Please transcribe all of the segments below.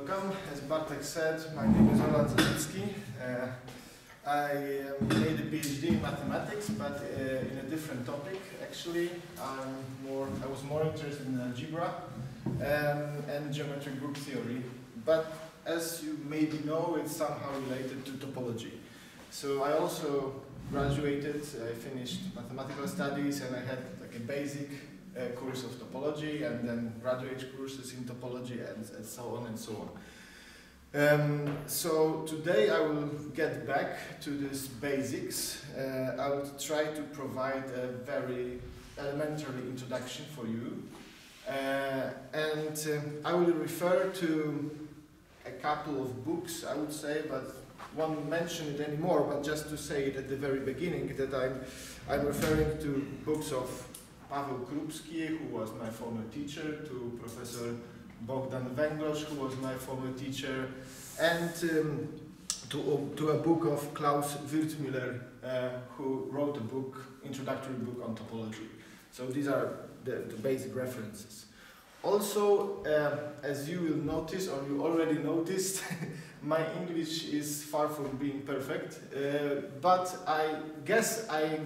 welcome. As Bartek said, my name is Roland Zarzycki. I made a PhD in mathematics, but in a different topic. Actually, I was more interested in algebra and geometric group theory. But as you maybe know, it's somehow related to topology. So I also graduated. I finished mathematical studies, and I had like a basic course of topology, and then graduate courses in topology, and so on and so on. So today I will get back to these basics. I will try to provide a very elementary introduction for you, and I will refer to a couple of books, I would say, but won't mention it anymore, but just to say it at the very beginning that I'm referring to books of Paweł Krupski, who was my former teacher, to Professor Bogdan Węglosz, who was my former teacher, and to a book of Klaus Wirtmüller, who wrote a book, introductory book on topology. So these are the basic references. Also, as you will notice, or you already noticed, my English is far from being perfect, but I guess I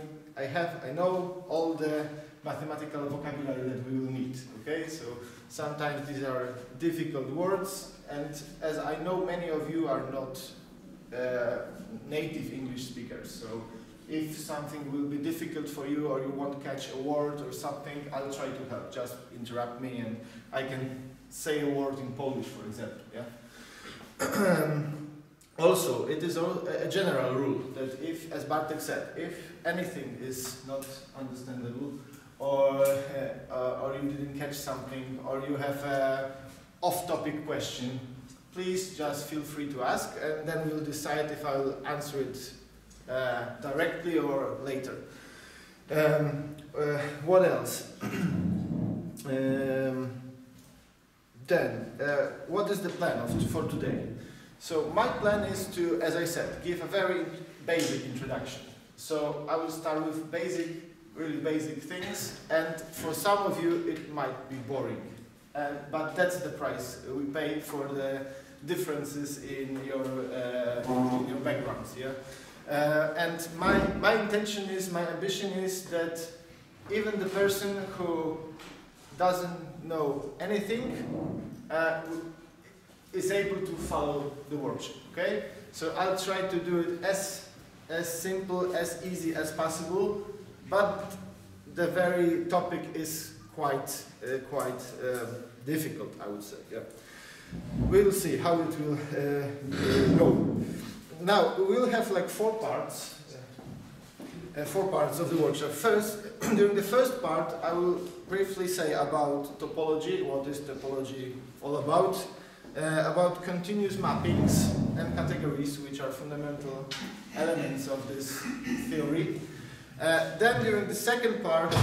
know all the mathematical vocabulary that we will need. Okay, so sometimes these are difficult words, and as I know many of you are not native English speakers, so if something will be difficult for you or you won't catch a word or something, I'll try to help. Just interrupt me and I can say a word in Polish, for example. Yeah. Also, it is a general rule that if, as Bartek said, if anything is not understandable, or you didn't catch something, or you have an off-topic question, please just feel free to ask, and then we'll decide if I will answer it directly or later. What else? What is the plan for today? So my plan is to, as I said, give a very basic introduction. So I will start with really basic things, and for some of you it might be boring, but that's the price we pay for the differences in your backgrounds. Yeah. And my intention is, my ambition is that even the person who doesn't know anything is able to follow the workshop. Okay, so I'll try to do it as simple, as easy as possible, but the very topic is quite difficult, I would say. Yeah, we'll see how it will go. Now we'll have like four parts of the workshop. First, during the first part, I will briefly say about topology, what is topology all about continuous mappings and categories, which are fundamental elements of this theory. Then during the second part,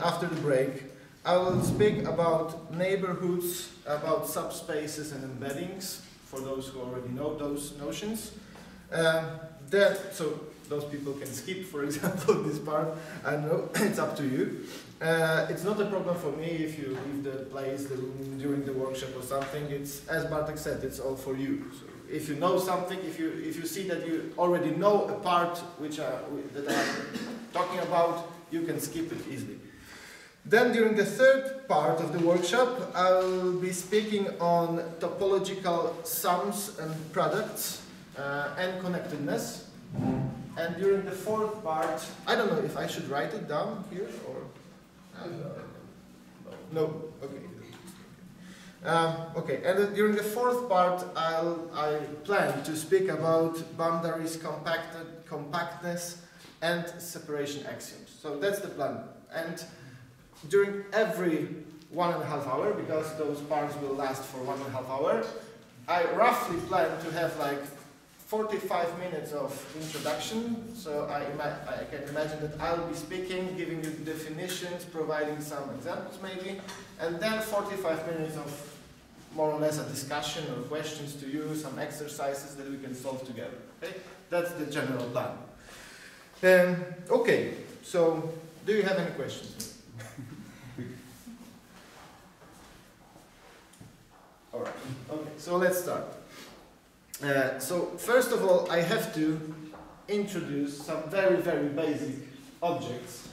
after the break, I will speak about neighborhoods, about subspaces and embeddings, for those who already know those notions. So those people can skip, for example, this part. I know, it's up to you. It's not a problem for me if you leave the place, the room during the workshop or something. It's, as Bartek said, it's all for you. So if you know something, if you see that you already know a part that I'm talking about, you can skip it easily. Then during the third part of the workshop, I'll be speaking on topological sums and products and connectedness. And during the fourth part, I don't know if I should write it down here or no. Okay. Okay. And during the fourth part, I plan to speak about boundaries, compactness, and separation axioms. So that's the plan. And during every 1.5 hours, because those parts will last for 1.5 hours, I roughly plan to have like 45 minutes of introduction. So I can imagine that I'll be speaking, giving you definitions, providing some examples maybe, and then 45 minutes of more or less a discussion or questions to you, some exercises that we can solve together. Okay, that's the general plan. Okay, so do you have any questions? All right. Okay. so let's start. So first of all, I have to introduce some very, very basic objects.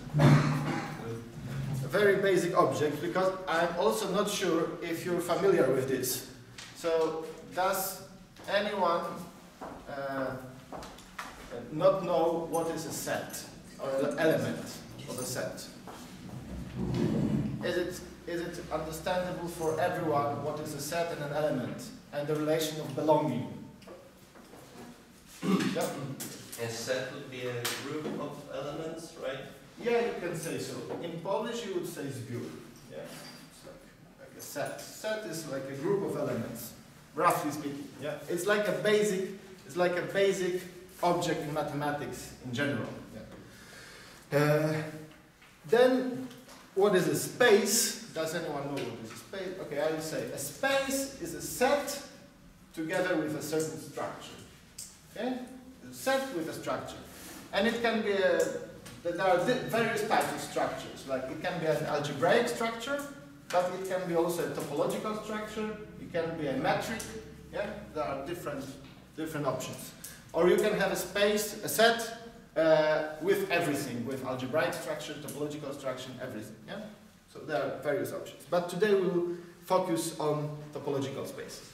Very basic objects, because I'm also not sure if you're familiar with this. So does anyone not know what is a set or an element of a set? Is it understandable for everyone what is a set and an element and the relation of belonging? Yeah. A set would be a group of elements, right? Yeah, you can say so. In Polish, you would say zbiór. Yeah, it's like a set. Set is like a group of elements, roughly speaking. Yeah, it's like a basic object in mathematics in general. Yeah. Then, what is a space? Does anyone know what is a space? Okay, I will say a space is a set together with a certain structure. Okay, a set with a structure, and it can be there are various types of structures. Like it can be an algebraic structure, but it can be also a topological structure. It can be a metric. Yeah, there are different options. Or you can have a space, a set with everything, with algebraic structure, topological structure, everything. Yeah, so there are various options. But today we will focus on topological spaces.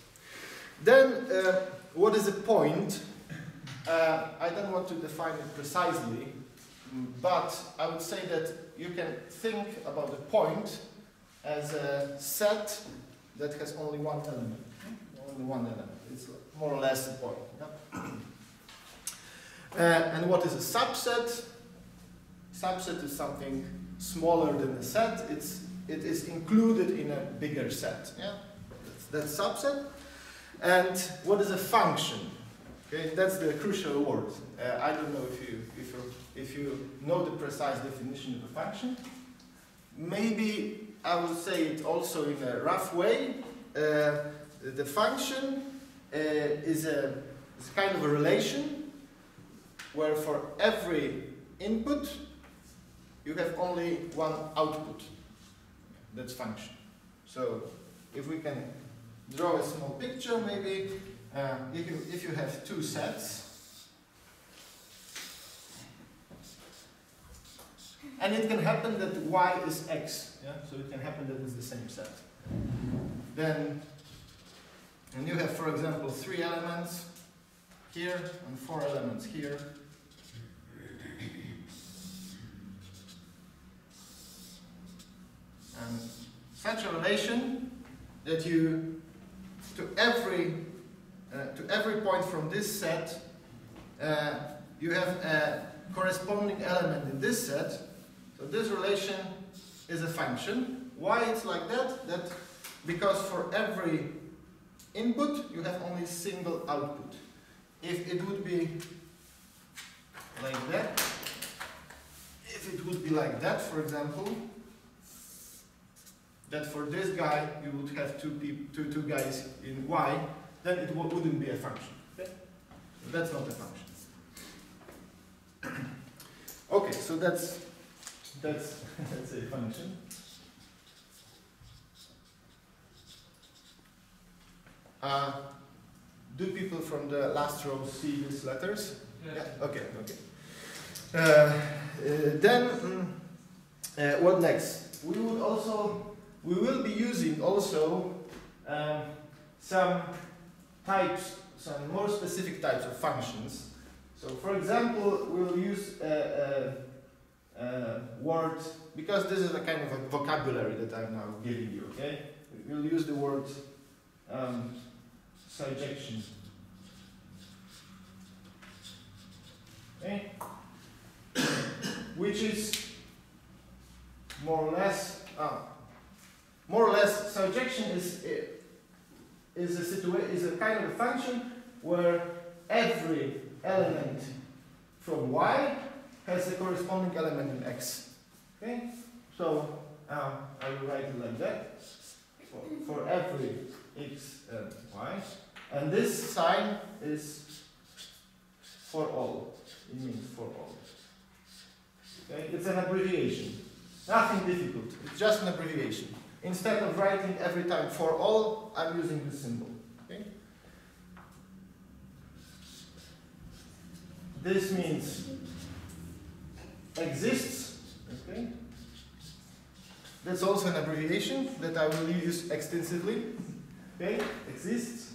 Then, what is a point? I don't want to define it precisely. But I would say that you can think about the point as a set that has only one element. Only one element. It's more or less a point. Yeah? And what is a subset? Subset is something smaller than a set. It is included in a bigger set. Yeah? That's subset. And what is a function? Okay, that's the crucial word. I don't know if you know the precise definition of a function. Maybe I will say it also in a rough way. The function is kind of a relation where for every input you have only one output. That's function. So if we can draw a small picture, maybe if you have two sets, and it can happen that y is x, yeah? So it can happen that it's the same set. Then, and you have, for example, 3 elements here and 4 elements here. And such a relation that you, to every point from this set, you have a corresponding element in this set. So this relation is a function. Why it's like that? Because for every input you have only single output. If it would be like that, for example, that for this guy you would have two guys in y, then it wouldn't be a function. Okay? So that's not a function. Okay, so that's a function. Do people from the last row see these letters? Yeah. Okay. Then what next? We will be using also some more specific types of functions. So, for example, we'll use a word, because this is a kind of a vocabulary that I'm now giving you. Okay, we'll use the word surjection. Okay, which is more or less surjection is a kind of a function where every element from y has a corresponding element in x. Okay, so I will write it like that for every x and y, and this sign is for all. It means for all. Okay, it's an abbreviation. Nothing difficult. It's just an abbreviation. Instead of writing every time for all, I'm using this symbol. Okay? this means exists. Okay. That's also an abbreviation that I will use extensively. Okay, exists.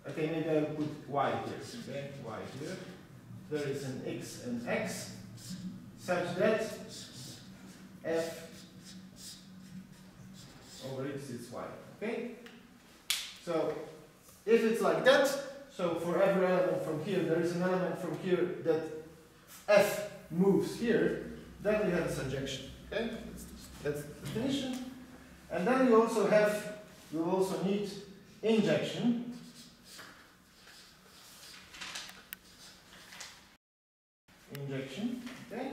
Okay, maybe I'll put y here. Okay, y here. There is an x and x such that f over x is y. Okay? So if it's like that, so for every element from here, there is an element from here that f moves here, then we have a surjection. Okay? That's the definition. And then we also need injection. Injection, okay?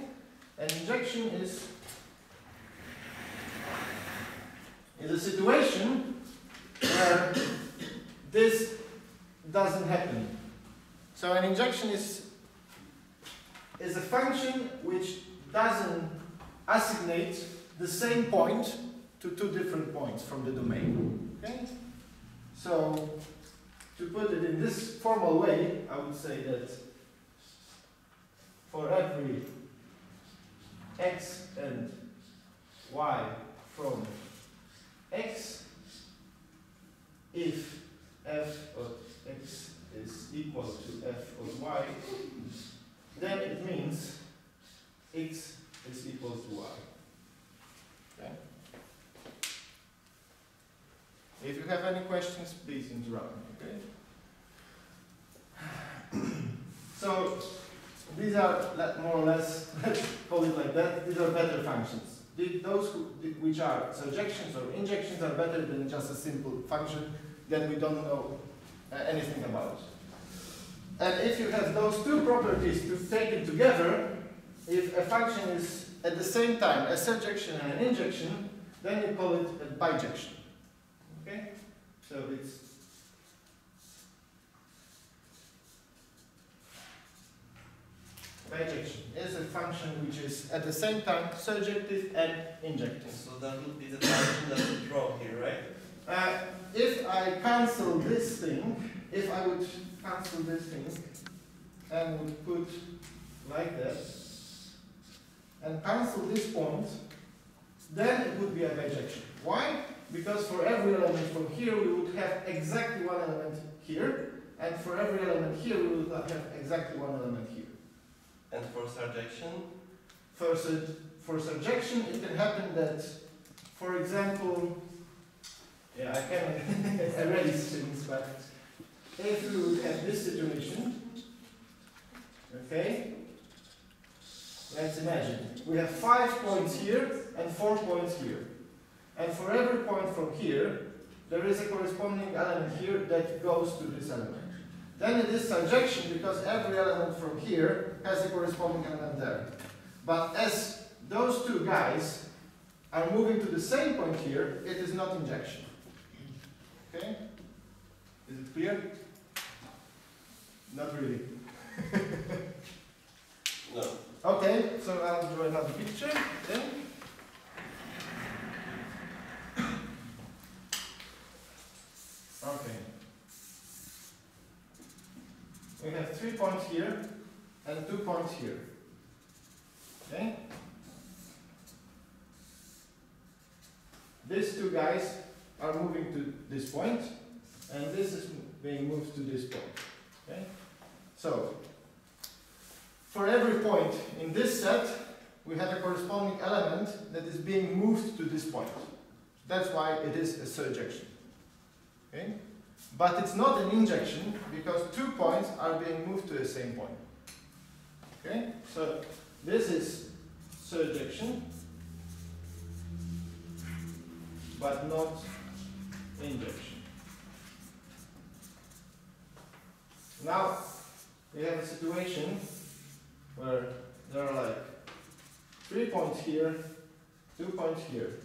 And injection is a situation where this doesn't happen. So an injection is a function which doesn't assignate the same point to two different points from the domain. Okay? So to put it in this formal way, I would say that for every x and y from x, if f of x is equal to f of y, then it means x is equal to y. Okay? If you have any questions, please interrupt me. Okay? So these are more or less, let's call it like that, these are better functions. Those which are surjections or injections are better than just a simple function that we don't know anything about. And if you have those two properties to take it together, if a function is at the same time a surjection and an injection, then you call it a bijection. Okay? So it's bijection is a function which is at the same time surjective and injective. So that would be the function that would draw here, right? If I cancel this thing, if I would cancel this thing and would put like that and cancel this point, then it would be a bijection. Why? Because for every element from here we would have exactly one element here, and for every element here we would have exactly one element here. And for surjection? For surjection, it can happen that, for example, yeah, I can erase things, but if we would have this situation, okay, let's imagine we have 5 points here and 4 points here, and for every point from here, there is a corresponding element here that goes to this element. Then it is surjection because every element from here has a corresponding element there. But as those two guys are moving to the same point here, it is not injection. Okay? Is it clear? Not really. No. Okay, so I'll draw another picture then. Okay. We have 3 points here and 2 points here. Okay? These two guys are moving to this point, and this is being moved to this point. Okay? So, for every point in this set, we have a corresponding element that is being moved to this point. That's why it is a surjection. Okay? But it's not an injection because 2 points are being moved to the same point. Okay? So this is surjection, but not injection. Now we have a situation where there are like 3 points here, 2 points here,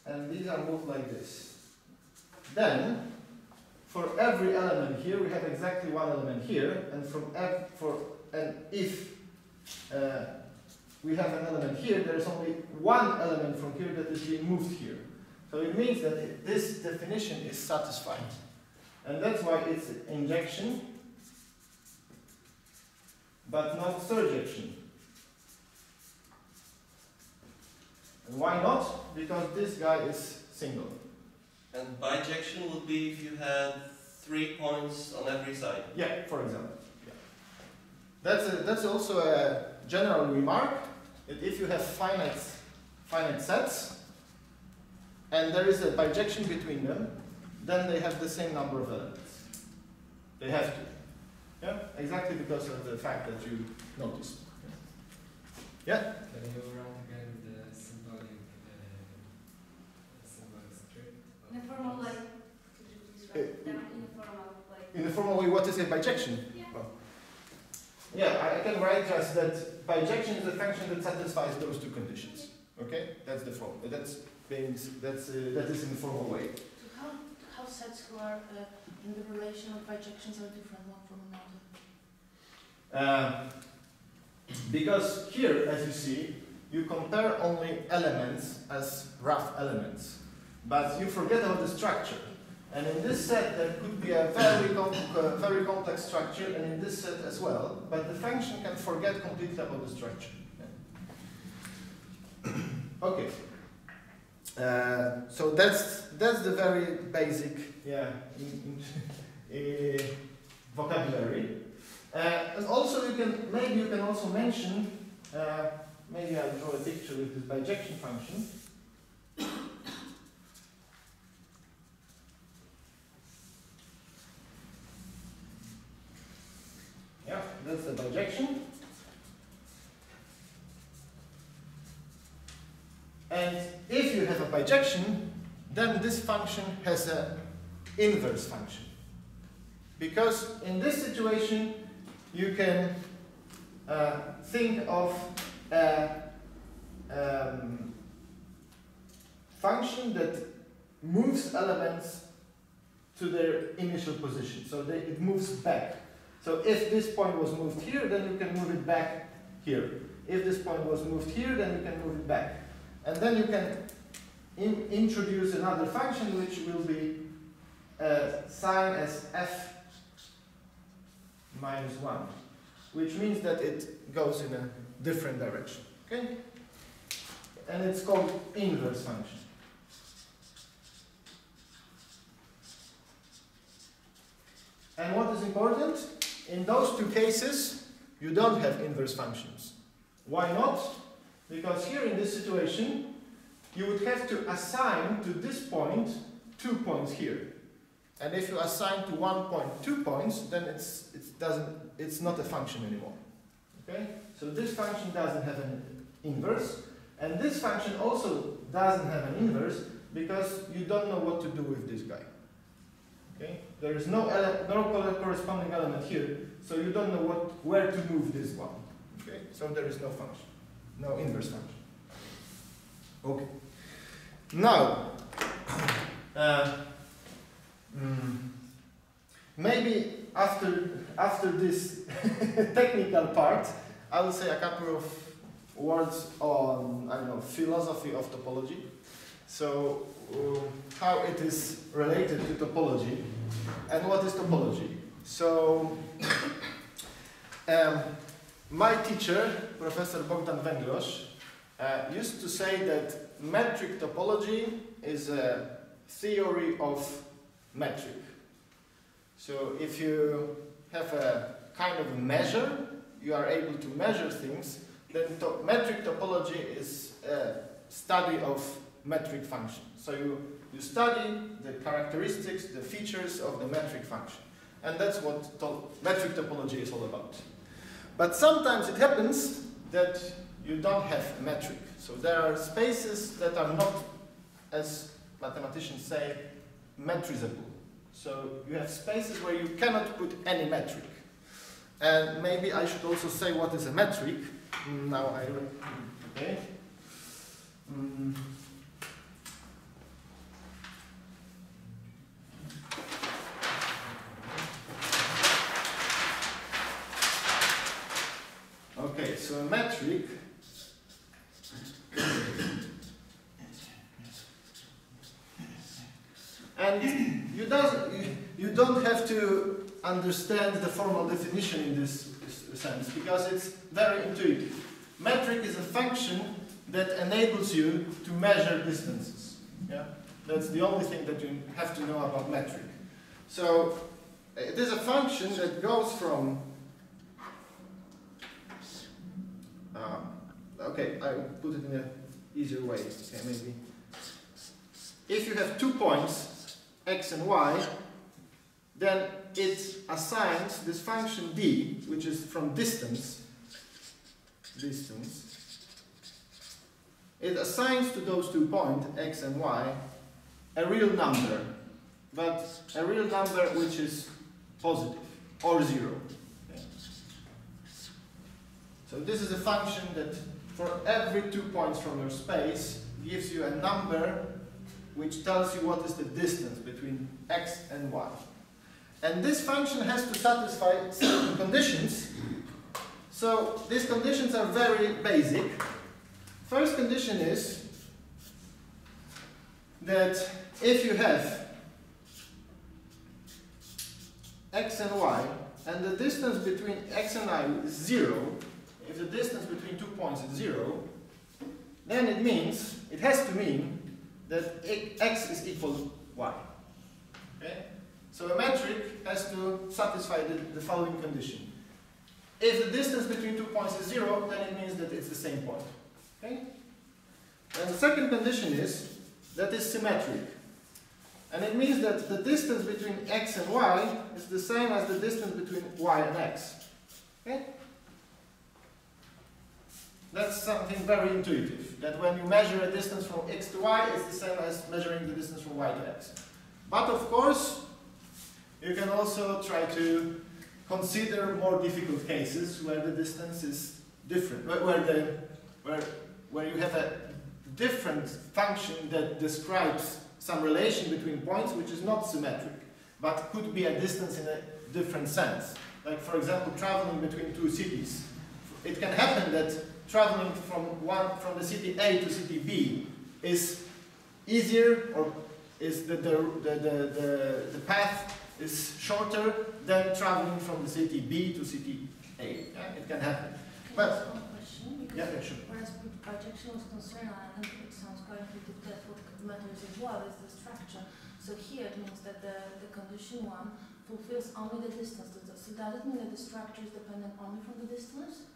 and these are moved like this. Then, for every element here, we have exactly one element here, and if we have an element here, there is only one element from here that is being moved here. So it means that this definition is satisfied, and that's why it's injection. but not surjection. And why not? Because this guy is single. And bijection would be if you had 3 points on every side. Yeah, for example. Yeah. That's also a general remark, that if you have finite sets, and there is a bijection between them, then they have the same number of elements. They have to. Yeah, exactly because of the fact that you noticed. Yeah? Can you run again the symbolic script? In a formal way. Could you please write it down in a formal way? In a formal way, what is a bijection? Yeah. Well, yeah, I can write just that bijection is a function that satisfies those two conditions. Okay, that's the form. That is in a formal way. So how sets who are in the relation of bijections are different one from another? Because here, as you see, you compare only elements as rough elements, but you forget about the structure. And in this set, there could be a very complex structure, and in this set as well, but the function can forget completely about the structure. Okay. So that's the very basic vocabulary. And also maybe you can also mention, maybe I'll draw a picture with this bijection function. Yeah, that's the bijection. And if you have a bijection, then this function has an inverse function. Because in this situation, you can think of a function that moves elements to their initial position. So it moves back. So if this point was moved here, then you can move it back here. If this point was moved here, then you can move it back. And then you can introduce another function which will be sign as f minus 1, which means that it goes in a different direction. Okay? And it's called inverse function. And what is important? In those two cases, you don't have inverse functions. Why not? Because here in this situation, you would have to assign to this point 2 points here. And if you assign to one point 2 points, then it's not a function anymore. Okay? So this function doesn't have an inverse, and this function also doesn't have an inverse because you don't know what to do with this guy. Okay? There is no corresponding element here, so you don't know where to move this one. Okay? So there is no function, no inverse function. Okay. Now, maybe after this technical part, I will say a couple of words on, I don't know, philosophy of topology. So, how it is related to topology, and what is topology. So, my teacher, Professor Bogdan Węglosz, used to say that metric topology is a theory of metric. So if you have a kind of measure, you are able to measure things, then metric topology is a study of metric function. So you study the characteristics, the features of the metric function. And that's what metric topology is all about. But sometimes it happens that you don't have a metric. So there are spaces that are not, as mathematicians say, metrizable. So you have spaces where you cannot put any metric. And maybe I should also say what is a metric. Now okay. Okay, so a metric and you don't have to understand the formal definition in this sense because it's very intuitive. Metric is a function that enables you to measure distances. Yeah? That's the only thing that you have to know about metric. So it is a function that goes from okay, I will put it in an easier way. Okay, maybe. If you have 2 points, x and y, then it assigns this function d, which is from distance, it assigns to those 2 points, x and y, a real number, but a real number which is positive or 0. Okay. So this is a function that for every 2 points from your space gives you a number which tells you what is the distance between x and y. And this function has to satisfy certain conditions. So these conditions are very basic. First condition is that if you have x and y, and the distance between x and y is 0, if the distance between 2 points is 0, then it has to mean that x is equal to y. Okay? So a metric has to satisfy the following condition. If the distance between 2 points is 0, then it means that it's the same point. Okay? And the second condition is that it's symmetric. And it means that the distance between x and y is the same as the distance between y and x. Okay? That's something very intuitive, that when you measure a distance from x to y, it's the same as measuring the distance from y to x. But of course, you can also try to consider more difficult cases where the distance is different, where you have a different function that describes some relation between points which is not symmetric, but could be a distance in a different sense. Like, for example, traveling between 2 cities. It can happen that traveling from the city A to city B is easier, or is the path is shorter than traveling from the city B to city A. Yeah, it can happen. But one question, because yeah, sure. whereas with bijection was concerned, and it sounds quite intuitive, that what matters as well is the structure. So here it means that the condition 1 fulfills only the distance. So does it mean that the structure is dependent only from the distance?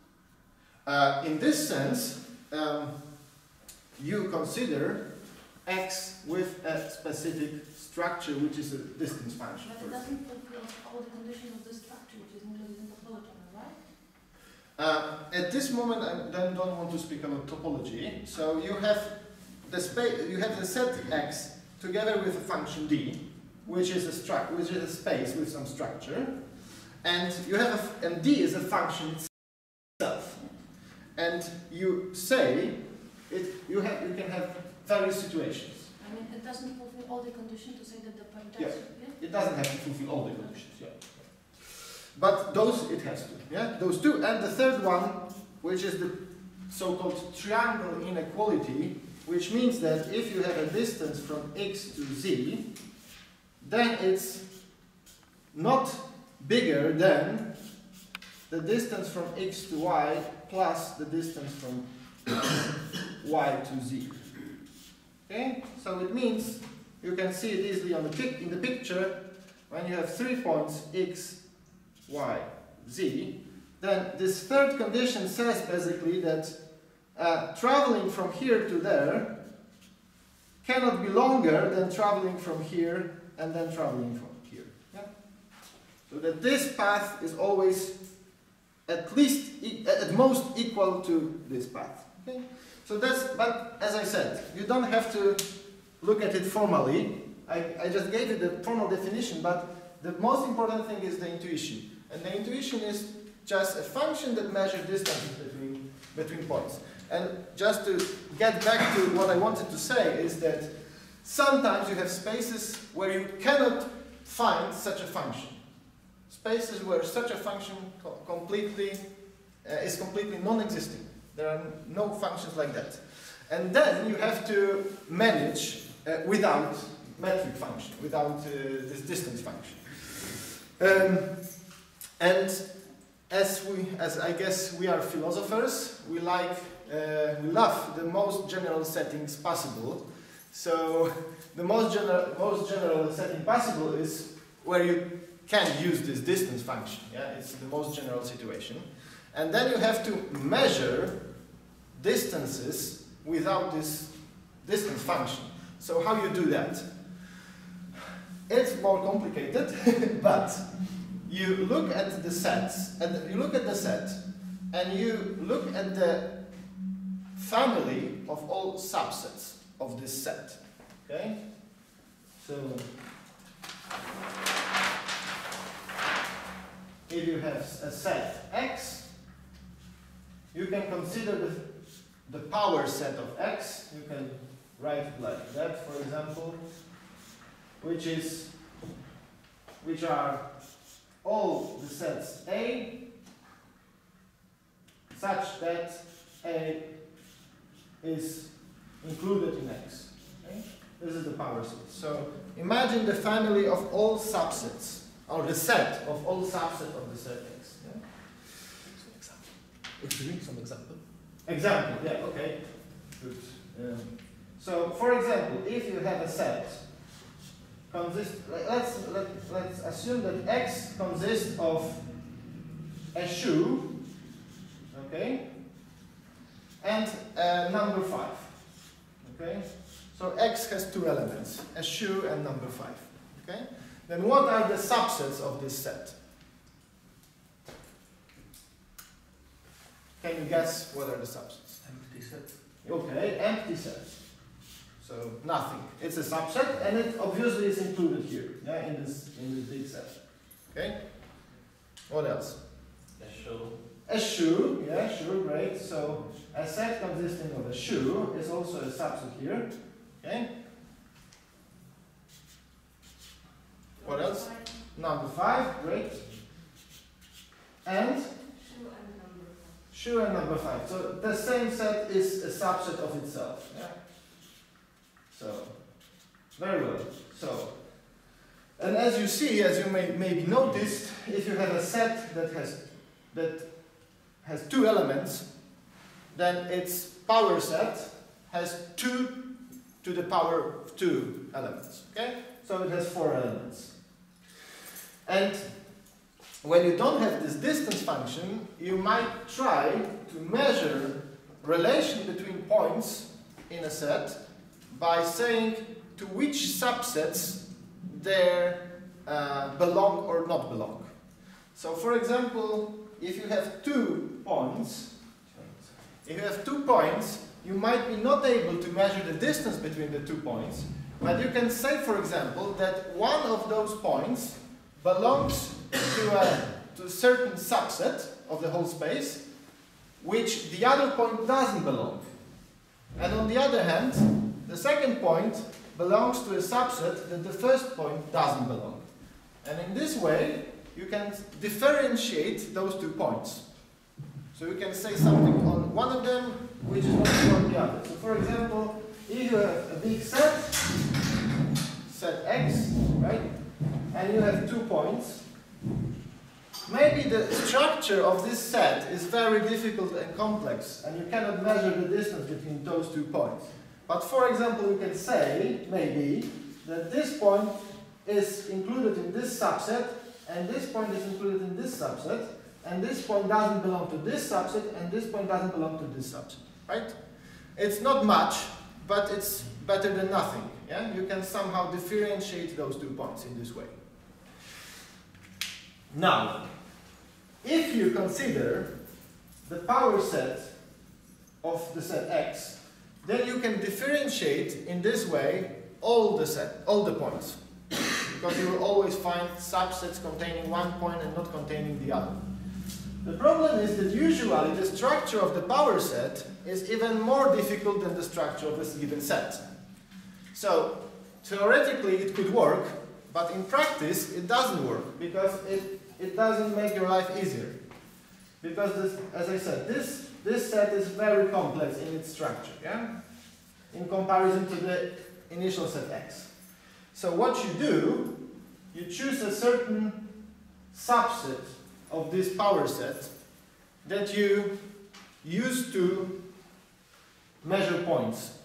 In this sense, you consider x with a specific structure, which is a distance function. But it doesn't fulfill all the conditions of the structure, which is included in topology, right? At this moment, I then don't want to speak about topology. So you have the space, you have the set x together with a function d, which is a space with some structure, and you have and d is a function itself. And you say you can have various situations. I mean, it doesn't fulfill all the conditions to say that the bijection. Yeah, it doesn't have to fulfill all the conditions. Yeah, but those it has to. Yeah, those two, and the third one, which is the so-called triangle inequality, which means that if you have a distance from x to z, then it's not bigger than the distance from x to y plus the distance from y to z. Okay? So it means, you can see it easily on in the picture, when you have 3 points x, y, z, then this third condition says basically that traveling from here to there cannot be longer than traveling from here and then traveling from here. Yeah? So that this path is always at most equal to this path. Okay? So that's, but as I said, you don't have to look at it formally. I just gave it the formal definition, but the most important thing is the intuition. And the intuition is just a function that measures distances between points. And just to get back to what I wanted to say is that sometimes you have spaces where you cannot find such a function. Spaces where such a function is completely non-existing. There are no functions like that. And then you have to manage without metric function, without this distance function. And as I guess we are philosophers, we love the most general settings possible. So the most general setting possible is where you can use this distance function. Yeah, it's the most general situation. And then you have to measure distances without this distance function. So how you do that? It's more complicated, but you look at the sets, and you look at the set, and you look at the family of all subsets of this set. Okay? So if you have a set X, you can consider the power set of X. You can write it like that, for example, which are all the sets A such that A is included in X. Okay? This is the power set. So imagine the family of all subsets, or the set of all subsets of the set X. Yeah? Some example. Example, yeah, okay. Good. So, for example, if you have a set let's assume that X consists of a shoe, okay, and number 5, okay. So X has two elements, a shoe and number 5, okay. Then what are the subsets of this set? Can you guess what are the subsets? Empty set. Okay, empty set. So nothing. It's a subset, and it obviously is included here, yeah, in this big set. Okay. What else? A shoe. A shoe. Yeah, sure, great. So a set consisting of a shoe is also a subset here. Okay. What else? Number 5. Great. And shoe and number 5. So the same set is a subset of itself. Yeah. So, very well. So, and as you see, as you maybe noticed, if you have a set that has two elements, then its power set has 2 to the power of 2 elements. Okay? So it has 4 elements. And when you don't have this distance function, you might try to measure relation between points in a set by saying to which subsets they belong or not belong. So, for example, if you have 2 points, you might be not able to measure the distance between the 2 points, but you can say, for example, that one of those points belongs to a certain subset of the whole space, which the other point doesn't belong. And on the other hand, the second point belongs to a subset that the first point doesn't belong. And in this way, you can differentiate those 2 points. So you can say something on one of them, which is not on the other. So for example, if you have a big set X, right, and you have 2 points, maybe the structure of this set is very difficult and complex, and you cannot measure the distance between those 2 points. But for example, you can say, maybe, that this point is included in this subset, and this point is included in this subset, and this point doesn't belong to this subset, and this point doesn't belong to this subset, right? It's not much, but it's better than nothing, yeah? You can somehow differentiate those 2 points in this way. Now, if you consider the power set of the set X, then you can differentiate in this way all the points. Because you will always find subsets containing one point and not containing the other. The problem is that usually the structure of the power set is even more difficult than the structure of this given set. So, theoretically it could work, but in practice it doesn't work, because it doesn't make your life easier. Because, this, as I said, this set is very complex in its structure, yeah? In comparison to the initial set X. So what you do, you choose a certain subset of this power set that you use to measure points.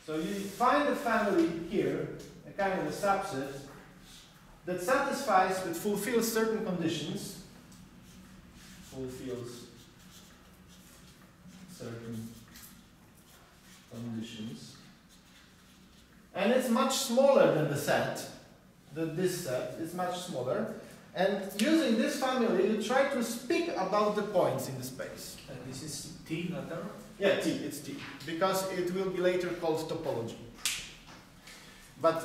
So you find a family here, a kind of a subset, that satisfies, that fulfills certain conditions, and it's much smaller than the set, this set is much smaller, and using this family you try to speak about the points in the space. And this is T letter? Yeah, T, it's T, because it will be later called topology. But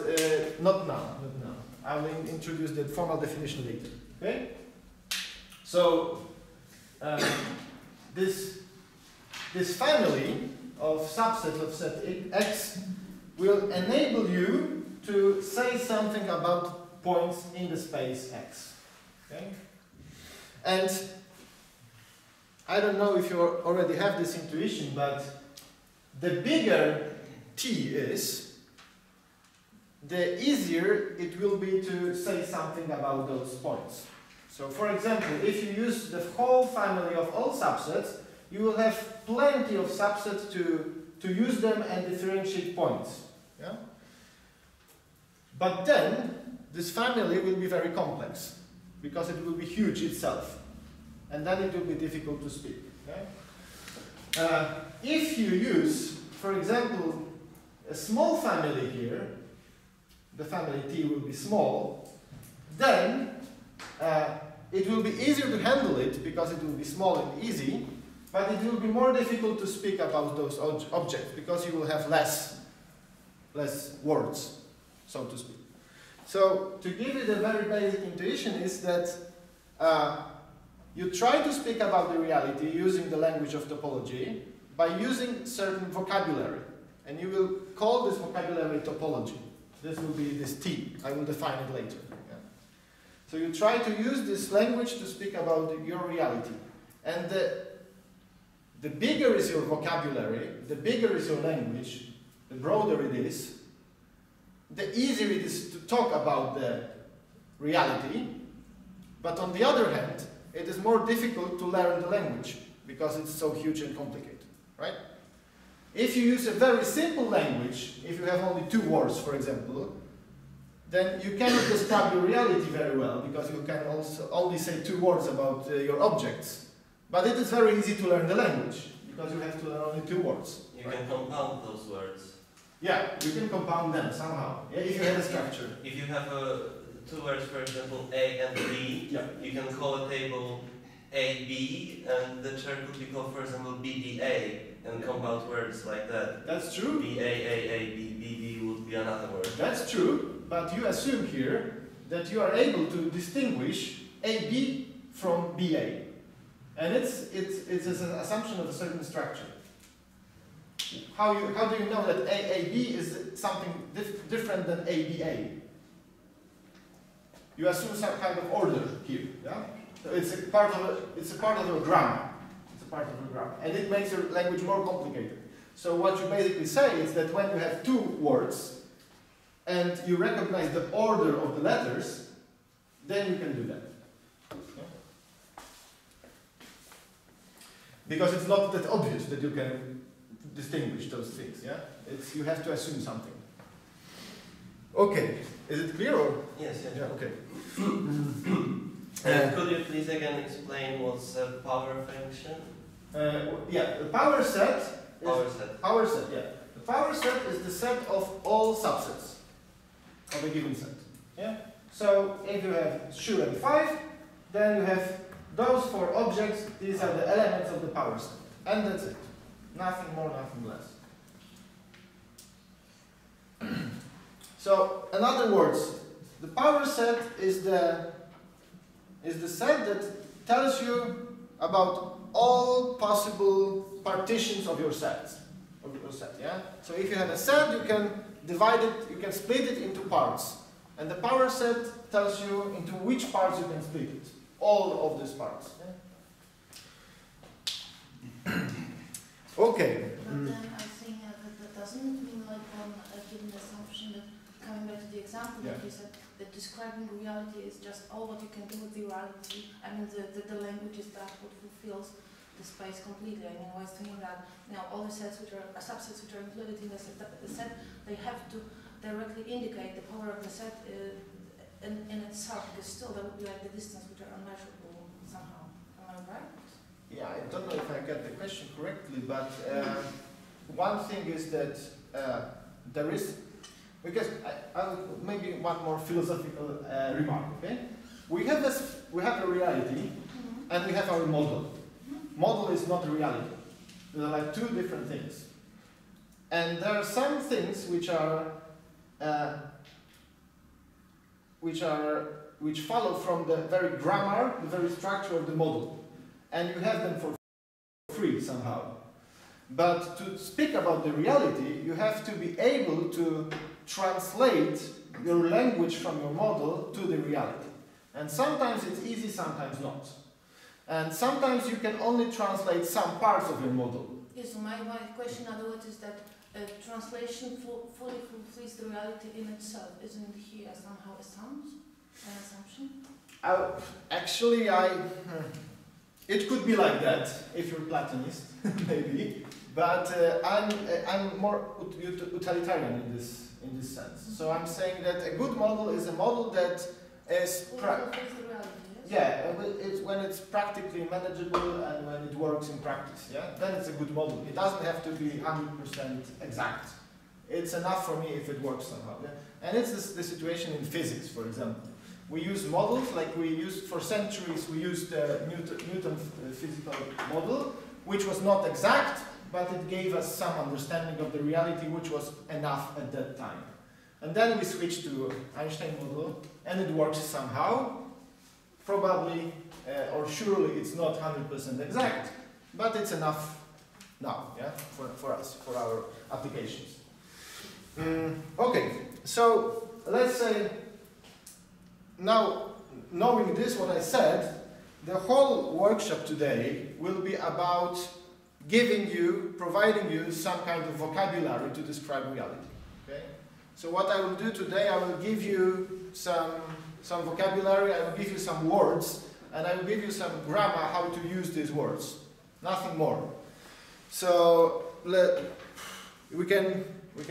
not now, not now. I will introduce the formal definition later. Okay? So this family of subsets of set X will enable you to say something about points in the space X. Okay? And I don't know if you already have this intuition, but the bigger T is, the easier it will be to say something about those points. So for example, if you use the whole family of all subsets, you will have plenty of subsets to use them and differentiate points. Yeah? But then, this family will be very complex, because it will be huge itself. And then it will be difficult to speak. Okay? If you use, for example, a small family here, the family T will be small, then it will be easier to handle it because it will be small and easy, but it will be more difficult to speak about those objects because you will have less words, so to speak. So to give it a very basic intuition is that you try to speak about the reality using the language of topology by using certain vocabulary, and you will call this vocabulary topology. This will be this T. I will define it later. Yeah. So you try to use this language to speak about your reality. And the bigger is your vocabulary, the bigger is your language, the broader it is, the easier it is to talk about the reality. But on the other hand, it is more difficult to learn the language because it's so huge and complicated, right? If you use a very simple language, if you have only 2 words, for example, then you cannot describe your reality very well because you can also only say 2 words about your objects. But it is very easy to learn the language because you have to learn only 2 words. You can compound those words. Yeah, you can compound them somehow. Yeah, if you have a structure. If you have 2 words, for example, A and B, yeah, you can call a table AB, and the chair could be called, for example, BDA, and compound words like that. That's true. BAAAB would be another word. That's true, but you assume here that you are able to distinguish AB from BA. And it's an assumption of a certain structure. How do you know that AAB is something different than ABA? You assume some kind of order here, yeah? So it's a part of your grammar. It's a part of your grammar, and it makes your language more complicated. So what you basically say is that when you have 2 words and you recognize the order of the letters, then you can do that. Because it's not that obvious that you can distinguish those things, yeah? You have to assume something. Okay, is it clear or? Yes, yes. Yeah, okay. Could you please again explain what's a power function? Yeah, the power set is... Power set. Yeah. The power set is the set of all subsets of a given set. Yeah? So if you have Shu and 5, then you have those 4 objects, these are the elements of the power set. And that's it. Nothing more, nothing less. So, in other words, the power set is the set that tells you about all possible partitions of your set. Yeah? So if you have a set, you can divide it, you can split it into parts. And the power set tells you into which parts you can split it. All of these parts. Yeah? Okay. But then I think that doesn't mean like a given assumption that coming back to to the example that you said, that describing reality is just all what you can do with the reality. I mean, the language is that what fulfills the space completely. I mean, I was thinking that, all the sets which are subsets which are included in the set, they have to directly indicate the power of the set in itself, because still that would be like the distance which are unmeasurable somehow. Am I right? Yeah, I don't know if I get the question correctly, but one thing is that there is, because I'll maybe one more philosophical remark. Okay, we have a reality, and we have our model. Model is not a reality. There are like two different things, and there are some things which follow from the very grammar, the very structure of the model, and you have them for free somehow. But to speak about the reality, you have to be able to translate your language from your model to the reality. And sometimes it's easy, sometimes not. And sometimes you can only translate some parts of your model. Yes, so my question, in other words, is that translation fully fulfills the reality in itself. Isn't it here somehow an assumption? Actually, it could be like that if you're Platonist, maybe. But I'm more utilitarian in this sense. So I'm saying that a good model is a model that is it's when it's practically manageable and when it works in practice. Yeah, then it's a good model. It doesn't have to be 100% exact. It's enough for me if it works somehow. Yeah? And it's the situation in physics, for example. We use models like we used for centuries. We used Newton's physical model, which was not exact, but it gave us some understanding of the reality, which was enough at that time. And then we switched to Einstein model, and it works somehow. Probably, or surely, it's not 100% exact, but it's enough now, yeah, for us, for our applications. Okay, so let's say, now, knowing this, what I said, the whole workshop today will be about providing you some kind of vocabulary to describe reality. Okay? So what I will do today, I will give you some vocabulary, I will give you some words, and I will give you some grammar how to use these words. Nothing more. So we can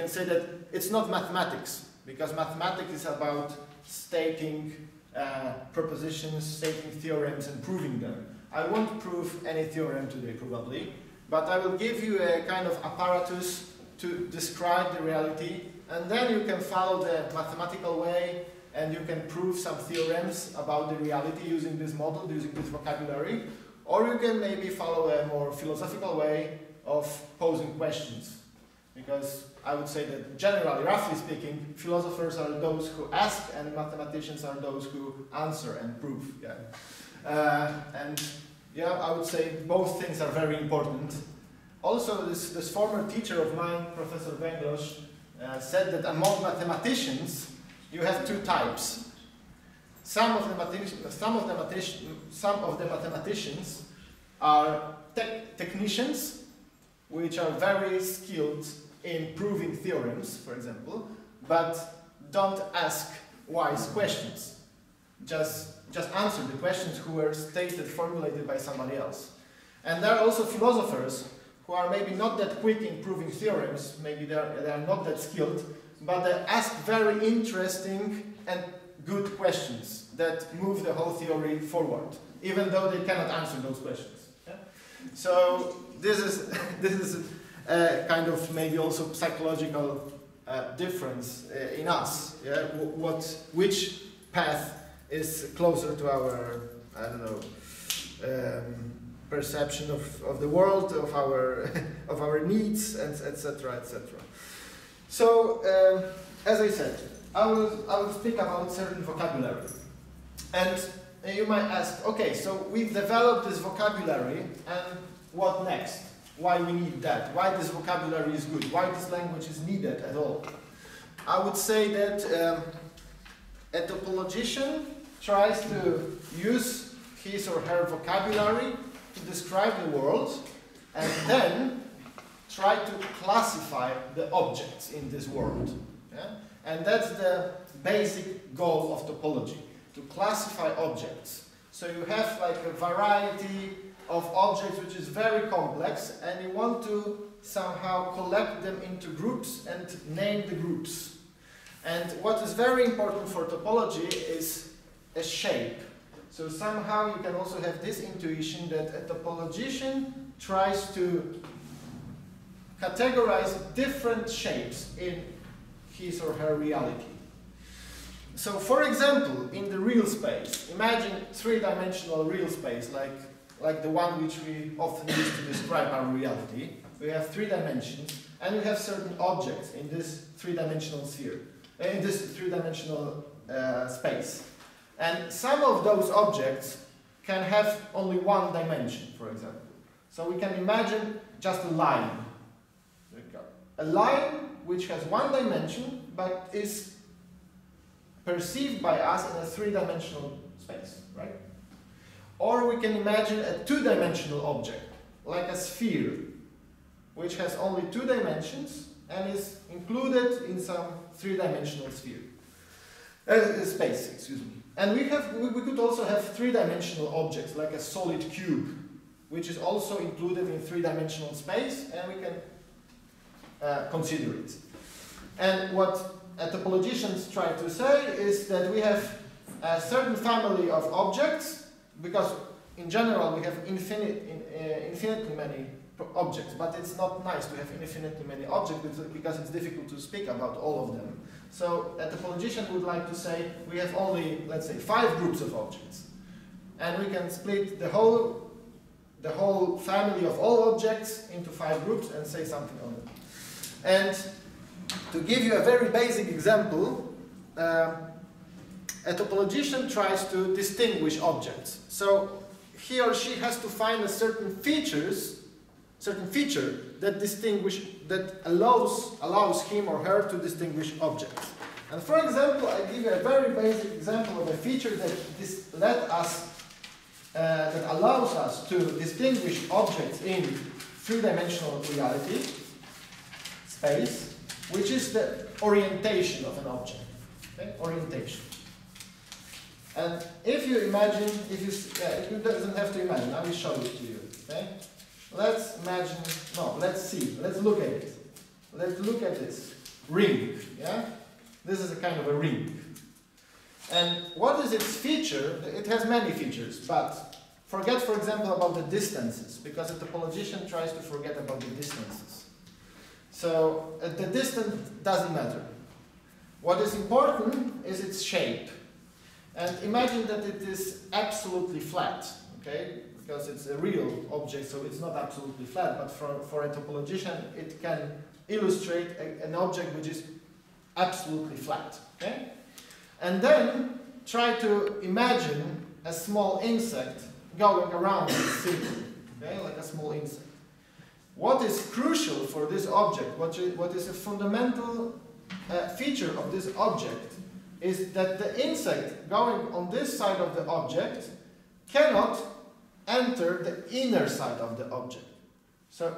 say that it's not mathematics, because mathematics is about stating propositions, stating theorems, and proving them. I won't prove any theorem today, probably, but I will give you a kind of apparatus to describe the reality, and then you can follow the mathematical way, and you can prove some theorems about the reality using this model, using this vocabulary, or you can maybe follow a more philosophical way of posing questions. Because I would say that generally, roughly speaking, philosophers are those who ask and mathematicians are those who answer and prove. Yeah. And yeah, I would say both things are very important. Also, this former teacher of mine, Professor Wenglosz, said that among mathematicians, you have two types. Some of the mathematicians are technicians, which are very skilled in proving theorems, for example, but don't ask wise questions. Just answer the questions who were formulated by somebody else. And there are also philosophers who are maybe not that quick in proving theorems, maybe they are not that skilled, but they ask very interesting and good questions that move the whole theory forward, even though they cannot answer those questions. Yeah? So this is kind of maybe also psychological difference in us. Yeah? Which path is closer to our, I don't know, perception of the world, of our needs, and etc., etc. So, as I said, I will speak about certain vocabulary, and you might ask, okay, so we've developed this vocabulary, and what next? Why we need that? Why this vocabulary is good? Why this language is needed at all? I would say that a topologician tries to use his or her vocabulary to describe the world, and then try to classify the objects in this world. Yeah? And that's the basic goal of topology, to classify objects. So you have like a variety of objects which is very complex, and you want to somehow collect them into groups and name the groups. And what is very important for topology is a shape. So somehow you can also have this intuition that a topologician tries to categorize different shapes in his or her reality. So for example, in the real space, imagine three-dimensional real space like the one which we often use to describe our reality. We have 3 dimensions, and we have certain objects in this three-dimensional sphere, in this three-dimensional space. And some of those objects can have only 1 dimension, for example. So we can imagine just a line. A line which has 1 dimension, but is perceived by us in a 3-dimensional space, right? Or we can imagine a 2-dimensional object, like a sphere, which has only 2 dimensions and is included in some 3-dimensional sphere. Space, excuse me. And we could also have 3-dimensional objects, like a solid cube, which is also included in 3-dimensional space, and we can consider it. And what topologians try to say is that we have a certain family of objects, because in general we have infinitely many objects, but it's not nice to have infinitely many objects because it's difficult to speak about all of them. So a topologician would like to say we have only, let's say, 5 groups of objects, and we can split the whole family of all objects into 5 groups and say something on them. And to give you a very basic example, a topologician tries to distinguish objects. So he or she has to find a certain feature that allows him or her to distinguish objects. And for example, I give you a very basic example of a feature that allows us to distinguish objects in 3-dimensional reality space, which is the orientation of an object. Okay? Orientation. And if you imagine, it doesn't have to imagine, I will show it to you. Okay? Let's imagine, no, let's see, let's look at it. Let's look at this ring, yeah? This is a kind of a ring. And what is its feature? It has many features, but forget, for example, about the distances, because a topologician tries to forget about the distances. So the distance doesn't matter. What is important is its shape. And imagine that it is absolutely flat, okay? Because it's a real object, so it's not absolutely flat, but for a topologician, it can illustrate an object which is absolutely flat, okay? And then try to imagine a small insect going around this circle, okay? Like a small insect. What is crucial for this object, what is a fundamental feature of this object, is that the insect going on this side of the object cannot enter the inner side of the object. So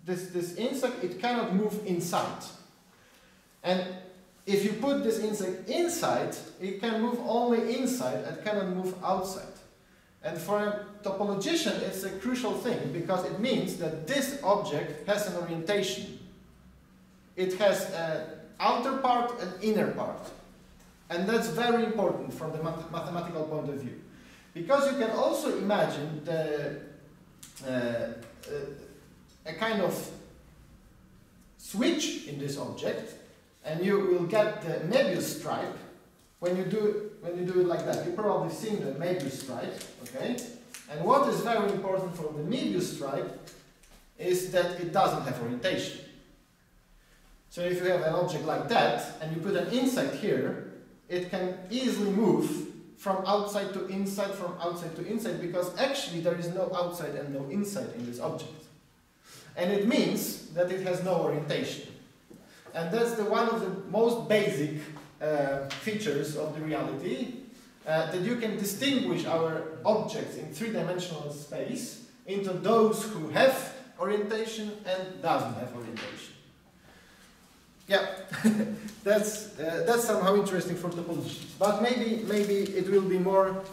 this insect, it cannot move inside. And if you put this insect inside, it can move only inside and cannot move outside. And for a topologician, it's a crucial thing, because it means that this object has an orientation. It has an outer part and inner part. And that's very important from the mathematical point of view. Because you can also imagine a kind of switch in this object, and you will get the Möbius stripe when you do it like that. You've probably seen the Möbius stripe, okay? And what is very important for the Möbius stripe is that it doesn't have orientation. So if you have an object like that, and you put an insect here, it can easily move from outside to inside, from outside to inside, because actually there is no outside and no inside in this object. And it means that it has no orientation. And that's one of the most basic features of the reality, that you can distinguish our objects in 3-dimensional space into those who have orientation and doesn't have orientation. Yeah, that's somehow interesting for topology. But maybe it will be more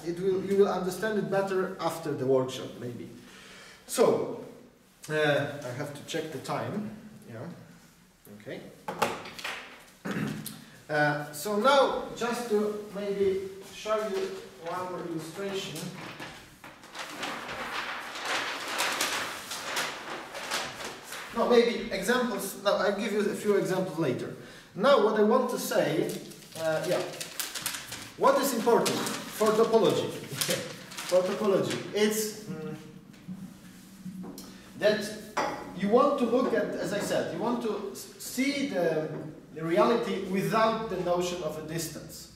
you will understand it better after the workshop, maybe. So I have to check the time. Yeah. Okay. So now, just to maybe show you one more illustration. No, maybe examples. No, I'll give you a few examples later. Now, what I want to say, what is important for topology? For topology, it's that you want to look at, as I said, you want to see the reality without the notion of a distance.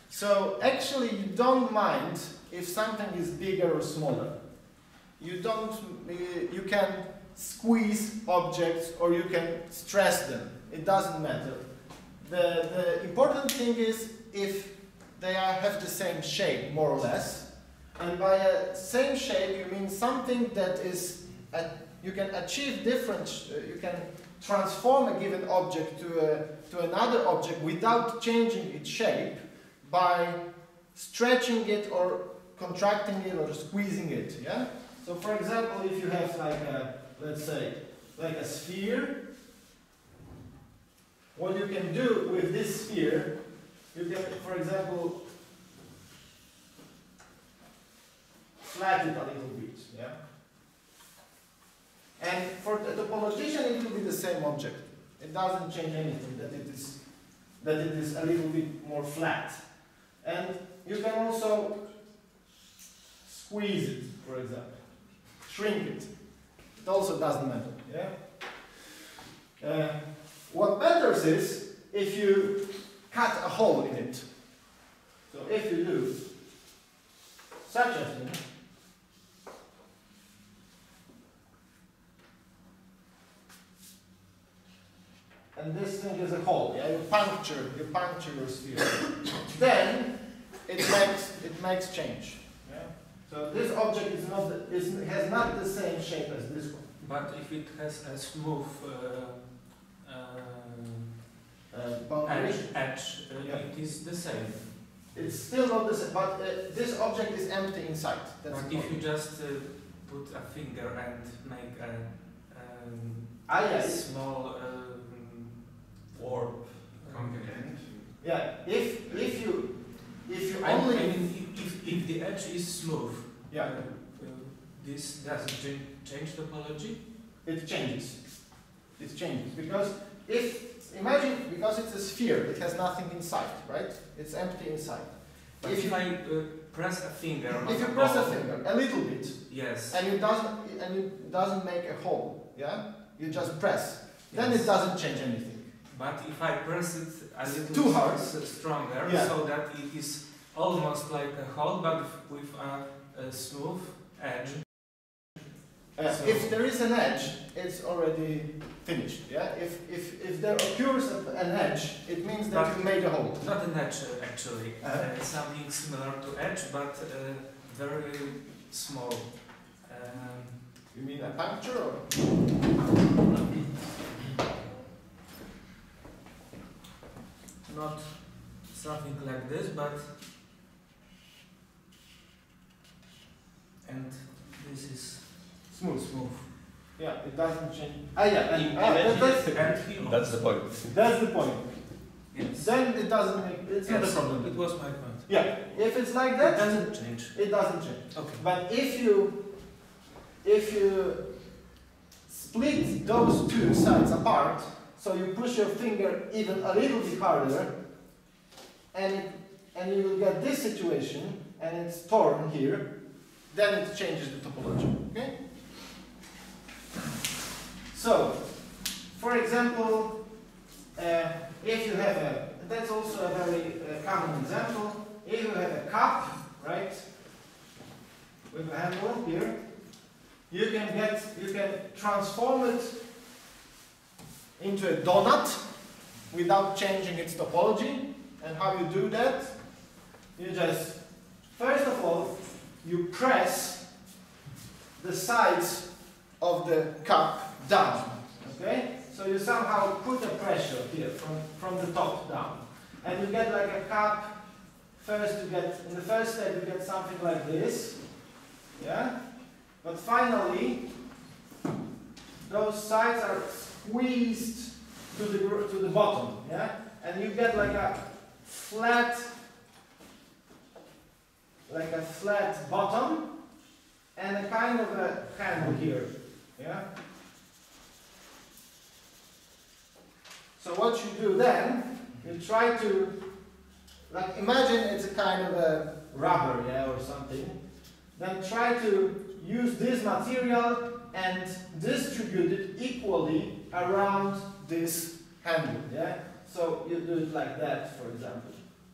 So actually, you don't mind if something is bigger or smaller. You can squeeze objects or you can stress them. It doesn't matter. The important thing is if they have the same shape, more or less. And by a same shape, you mean something that is, you can achieve different, you can transform a given object to another object without changing its shape by stretching it or contracting it or squeezing it. Yeah. So, for example, if you have like a, let's say, like a sphere, what you can do with this sphere, you can, for example, flatten it a little bit, yeah? And for the topologician, it will be the same object. It doesn't change anything, that it is a little bit more flat. And you can also squeeze it, for example, shrink it. It also doesn't matter, yeah? What matters is if you cut a hole in it. So if you do such a thing, and this thing is a hole, yeah? You puncture your sphere. Then it makes change. Yeah? So this object has not the same shape as this one. But if it has a smooth edge, yeah. It is the same. It's still not the same, but this object is empty inside. That's but if you just put a finger and make a small warp. Yeah, if you only if the edge is smooth, yeah, this doesn't change topology. It changes. It changes because imagine because it's a sphere, it has nothing inside, right? It's empty inside. But if I press a finger, if you press a finger a little bit, yes, and it doesn't make a hole, yeah, you just press, then yes. It doesn't change anything. But if I press it a little too hard, stronger, yeah. So that it is almost like a hole, but with a smooth edge. So if there is an edge, it's already finished. Yeah. If there occurs an edge, it means that you made a hole. Not an edge actually. Something similar to edge, but very small. You mean a puncture or? Not something like this, but and this is smooth. Yeah, it doesn't change. That's the point. That's the point. Yes. Then it doesn't make. It's not a problem. It was my point. Yeah, if it's like that, it doesn't change. It doesn't change. Okay. But if you split those two sides apart, so you push your finger even a little bit harder, and you will get this situation, and it's torn here, then it changes the topology. Okay? So, for example, if you have that's also a very common example. If you have a cup, right, with a handle here, you can transform it into a donut without changing its topology. And how you do that? You just, first of all, you press the sides of the cup down, okay? So you somehow put a pressure here from the top down. And you get like a cup. First you get, in the first step you get something like this. Yeah? But finally, those sides are squeezed to the bottom. Yeah? And you get like a flat bottom and a kind of a handle here. Yeah? So what you do then, you try to, like, imagine it's a kind of a rubber, yeah, or something. Then try to use this material and distribute it equally around this handle, yeah? So you do it like that, for example.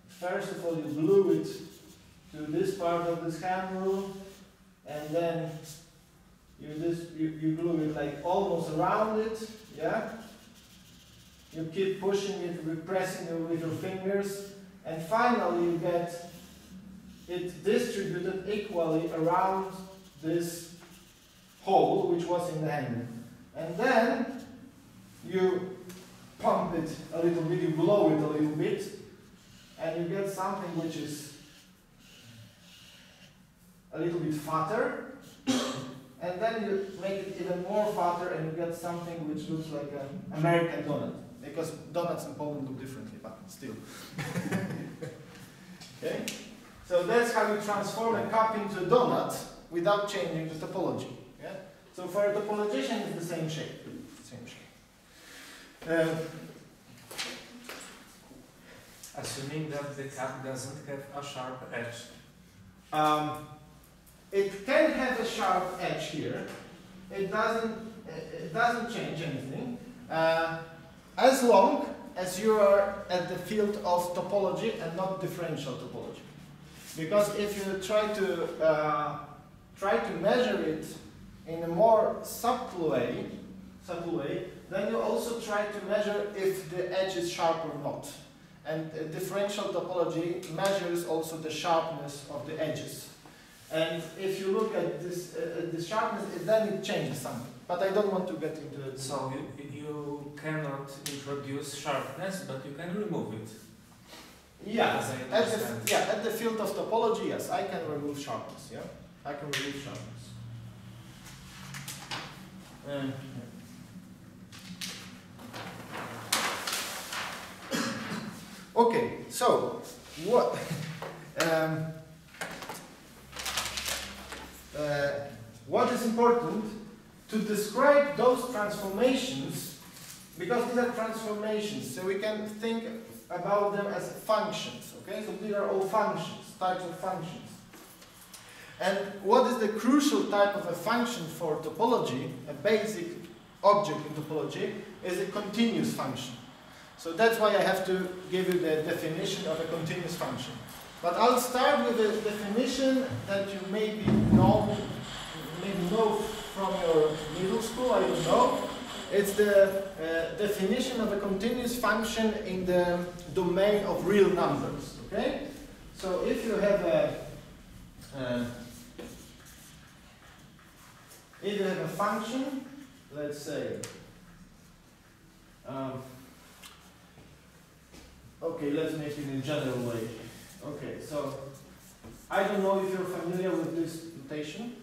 First of all, you glue it to this part of this handle, and then you glue it like almost around it, yeah? You keep pushing it, pressing it with your fingers, and finally you get it distributed equally around this hole which was in the handle. And then you pump it a little bit, you blow it a little bit, and you get something which is a little bit fatter. And then you make it even more fatter and you get something which looks like an American donut. Because donuts in Poland look differently, but still. Okay? So that's how you transform a cup into a donut without changing the topology. Yeah? So for a topologician, it's the same shape. Assuming that the cup doesn't have a sharp edge. It can have a sharp edge here. It doesn't change anything. As long as you are at the field of topology and not differential topology. Because if you try to measure it in a more subtle way, then you also try to measure if the edge is sharp or not. And differential topology measures also the sharpness of the edges. And if you look at this sharpness, then it changes something. But I don't want to get into it. So you cannot introduce sharpness, but you can remove it. Yeah, at the field of topology, yes, I can remove sharpness. Yeah, I can remove sharpness. Okay, so what? What is important to describe those transformations, because these are transformations, so we can think about them as functions, okay? So these are all functions, types of functions. And what is the crucial type of a function for topology, a basic object in topology, is a continuous function. So that's why I have to give you the definition of a continuous function. But I'll start with a definition that you maybe know from your middle school, I don't know. It's the definition of a continuous function in the domain of real numbers. Okay? So if you have a function, let's say, okay, let's make it in a general way. Okay, so I don't know if you're familiar with this notation.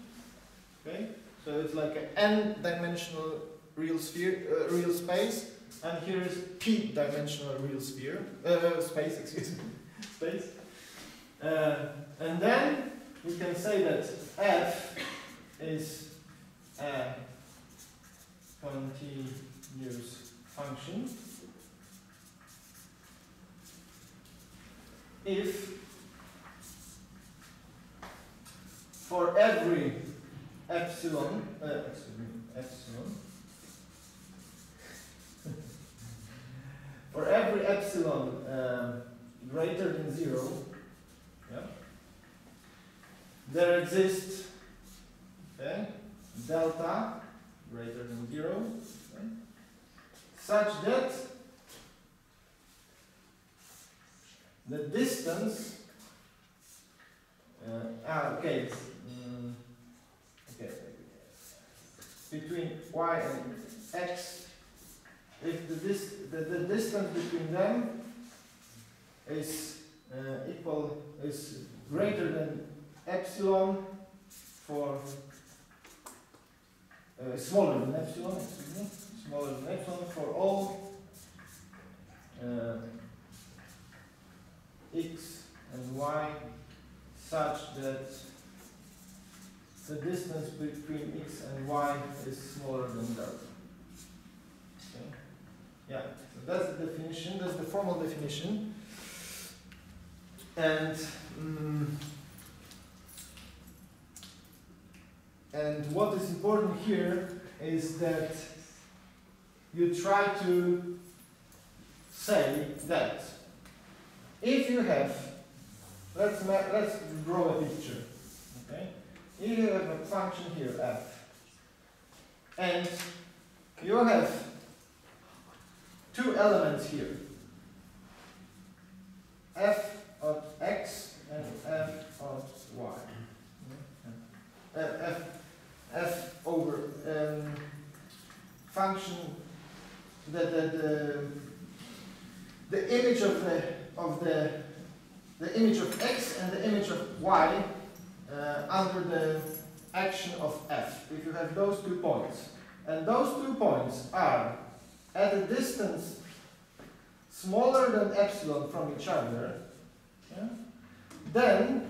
Okay, so it's like an n-dimensional real sphere, real space, and here is p-dimensional real space. Excuse me, space. And then we can say that f is a continuous function if for every epsilon, for every epsilon greater than 0, yeah, there exists delta greater than 0, okay, such that the distance between y and x between them is greater than epsilon for smaller than epsilon, excuse me, smaller than epsilon for all x and y such that the distance between x and y is smaller than delta. Okay. Yeah, so that's the definition, that's the formal definition. And what is important here is that you try to say that if you have, let's draw a picture, okay? If you have a function here, f, and you have two elements here, f of x and f of y. F over function the image of the image of x and the image of y under the action of f. If you have those 2 points, and those 2 points are at a distance smaller than epsilon from each other, yeah, then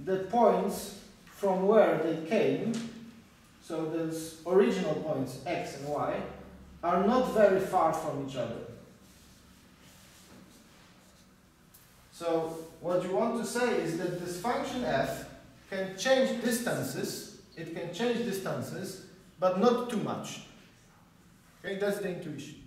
the points from where they came, so those original points x and y, are not very far from each other. So what you want to say is that this function f can change distances, it can change distances, but not too much. Okay, that's the intuition.